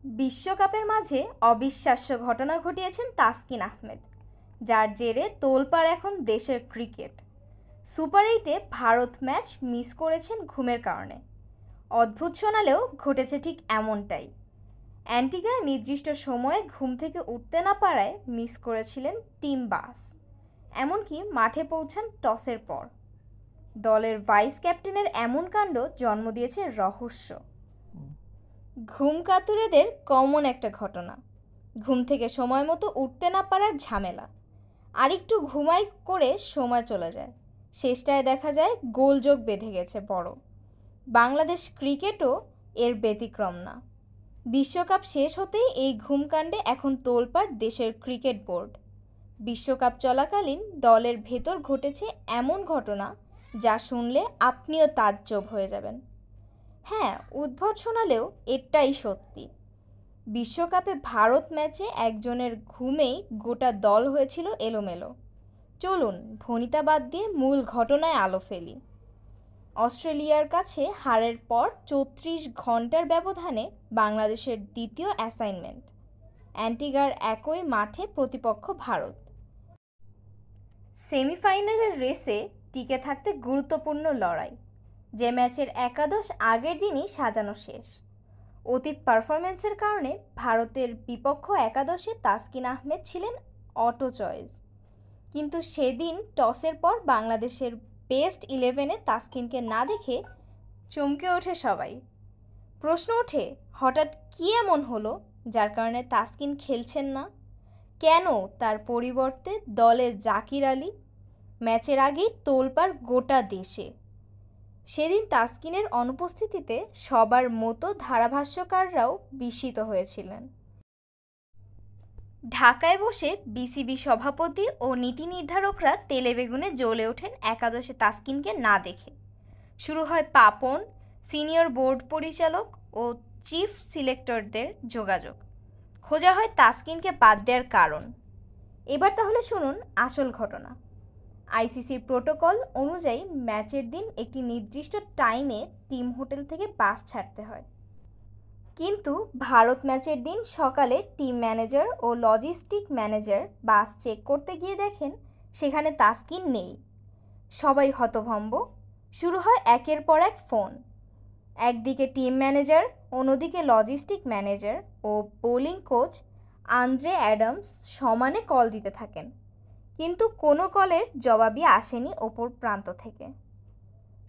বিশ্বকাপের মাঝে অবিশ্বাস্য ঘটনা ঘটিয়েছেন তাসকিন আহমেদ, যার জেরে তোলপাড় এখন দেশের ক্রিকেট। সুপার 8-এ ভারত ম্যাচ মিস করেছেন ঘুমের কারণে। অদ্ভুত শোনালেও ঘটেছে ঠিক এমনটাই। অ্যান্টিগায় নির্দিষ্ট সময়ে ঘুম থেকে উঠতে না পারায় মিস করেছিলেন টিম বাস। এমনকি মাঠে পৌঁছান টসের পর। দলের ভাইস ক্যাপ্টেনের এমন কাণ্ড জন্ম দিয়েছে রহস্য। ঘুম কাতুরেদের কমন একটা ঘটনা, ঘুম থেকে সময় মতো উঠতে না পারার ঝামেলা। আরেকটু ঘুমাই করে সময় চলে যায়, শেষটায় দেখা যায় গোলযোগ বেঁধে গেছে বড়। বাংলাদেশ ক্রিকেটও এর ব্যতিক্রম না। বিশ্বকাপ শেষ হতেই এই ঘুমকাণ্ডে এখন তোলপাড় দেশের ক্রিকেট বোর্ড। বিশ্বকাপ চলাকালীন দলের ভেতর ঘটেছে এমন ঘটনা যা শুনলে আপনিও তাজ্জব হয়ে যাবেন। হ্যাঁ, উদ্ভট শোনালেও এটাই সত্যি। বিশ্বকাপে ভারত ম্যাচে একজনের ঘুমেই গোটা দল হয়েছিল এলোমেলো। চলুন ভনিতা বাদ দিয়ে মূল ঘটনায় আলো ফেলি। অস্ট্রেলিয়ার কাছে হারের পর 34 ঘন্টার ব্যবধানে বাংলাদেশের দ্বিতীয় অ্যাসাইনমেন্ট। অ্যান্টিগার একই মাঠে প্রতিপক্ষ ভারত। সেমিফাইনালের রেসে টিকে থাকতে গুরুত্বপূর্ণ লড়াই, যে ম্যাচের একাদশ আগের দিনই সাজানো শেষ। অতীত পারফরম্যান্সের কারণে ভারতের বিপক্ষ একাদশে তাসকিন আহমেদ ছিলেন অটো চয়েস, কিন্তু সেদিন টসের পর বাংলাদেশের বেস্ট 11-এ তাসকিনকে না দেখে চমকে ওঠে সবাই। প্রশ্ন ওঠে, হঠাৎ কী এমন হলো যার কারণে তাসকিন খেলছেন না? কেন তার পরিবর্তে দলে জাকির আলী? ম্যাচের আগেই তোলপাড় গোটা দেশে। সেদিন তাসকিনের অনুপস্থিতিতে সবার মতো ধারাভাষ্যকাররাও বিস্মিত হয়েছিলেন। ঢাকায় বসে বিসিবি সভাপতি ও নীতি নির্ধারকরা তেলেবেগুনে জ্বলে ওঠেন একাদশে তাসকিনকে না দেখে। শুরু হয় পাপন, সিনিয়র বোর্ড পরিচালক ও চিফ সিলেক্টরদের যোগাযোগ। খোঁজা হয় তাসকিনকে বাদ দেওয়ার কারণ। এবার তাহলে শুনুন আসল ঘটনা। আইসিসির প্রোটোকল অনুযায়ী ম্যাচের দিন একটি নির্দিষ্ট টাইমে টিম হোটেল থেকে বাস ছাড়তে হয়, কিন্তু ভারত ম্যাচের দিন সকালে টিম ম্যানেজার ও লজিস্টিক ম্যানেজার বাস চেক করতে গিয়ে দেখেন সেখানে তাসকিন নেই। সবাই হতভম্ব। শুরু হয় একের পর এক ফোন। একদিকে টিম ম্যানেজার, অন্যদিকে লজিস্টিক ম্যানেজার ও বোলিং কোচ আন্দ্রে অ্যাডামস সমানে কল দিতে থাকেন, কিন্তু কোনো কলের জবাবই আসেনি ওপর প্রান্ত থেকে।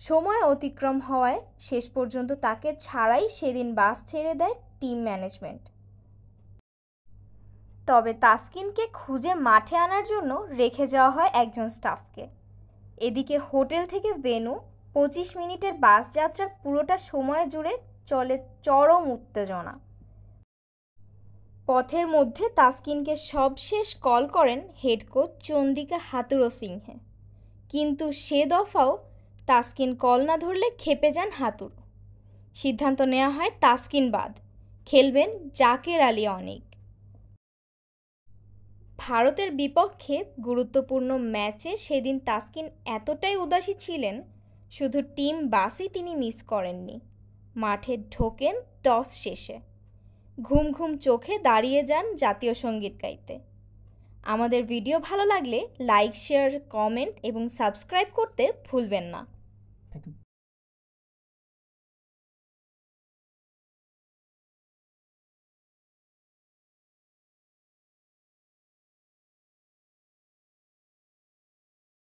সময় অতিক্রম হওয়ায় শেষ পর্যন্ত তাকে ছাড়াই সেদিন বাস ছেড়ে দেয় টিম ম্যানেজমেন্ট। তবে তাসকিনকে খুঁজে মাঠে আনার জন্য রেখে যাওয়া হয় একজন স্টাফকে। এদিকে হোটেল থেকে ভেন্যু 25 মিনিটের বাস যাত্রার পুরোটা সময় জুড়ে চলে চরম উত্তেজনা। পথের মধ্যে তাসকিনকে সবশেষ কল করেন হেড কোচ চন্দ্রিকা হাথুরু সিংহে, কিন্তু সে দফাও তাসকিন কল না ধরলে ক্ষেপে যান হাথুরু। সিদ্ধান্ত নেওয়া হয় তাসকিন বাদ, খেলবেন জাকের আলী অনিক। ভারতের বিপক্ষে গুরুত্বপূর্ণ ম্যাচে সেদিন তাসকিন এতটাই উদাসী ছিলেন, শুধু টিম বাসই তিনি মিস করেননি। মাঠে ঢোকেন টস শেষে, ঘুম ঘুম চোখে দাঁড়িয়ে যান জাতীয় সঙ্গীত গাইতে। আমাদের ভিডিও ভালো লাগলে লাইক, শেয়ার, কমেন্ট এবং সাবস্ক্রাইব করতে ভুলবেন না।